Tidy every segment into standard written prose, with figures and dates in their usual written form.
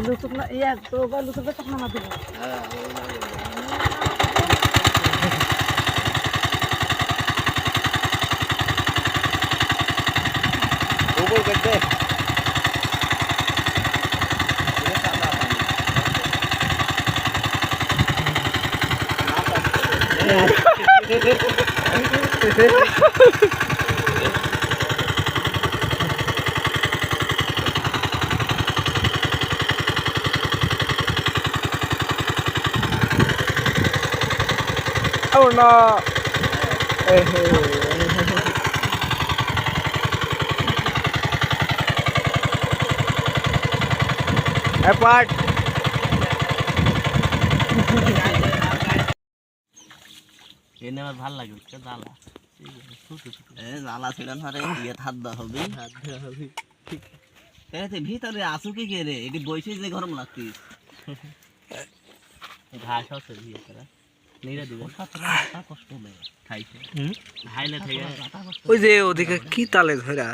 লুতুক না ইয়া তো লুতুক তখন না দিল ऊपर कर दे Oh no. Apart. এনে আমার ভালো লাগে বুঝছো জ্বালা জ্বালা ছিল না রে ইয়ে হাত দেওয়া হবে ঠিক আছে ভিতরে আসু কি কে রে এটি বইছে যে গরম লাগতিস ঘাস আছে ভিতরে নিরা দিবে কষ্ট হবে খাইছে খাইলে থেকে ওই যে ওদিকে কি তালে ধরা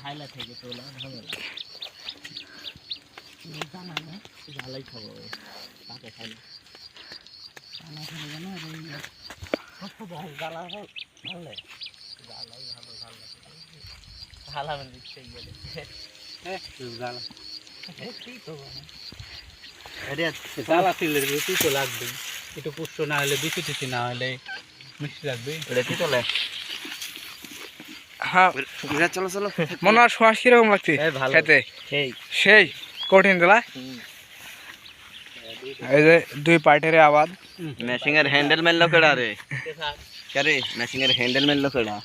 খাইলে থেকে তোলা ঝামেলা জানা না জ্বালাই খাবো তাকে খাইলে জ্বালা খাবো জানো জ্বালা ভালো জ্বালাই ভালো জ্বালা জ্বালা মানে দিচ্ছে জ্বালা কি তো জ্বালা তিলে বেশি তো লাগবে একটু পুষ্ট না হলে বেশি টিসি না হলে মিষ্টি লাগবে এটা কি চলে হ্যাঁ চলো চলো মনে হয় শ্বাস কিরকম লাগছে খেতে সেই কঠিন দিলা এই যে দুই পার্টের আওয়াজ মেশিং এর হ্যান্ডেল মেললো কেডা রে কে রে মেশিং এর হ্যান্ডেল মেললো কেডা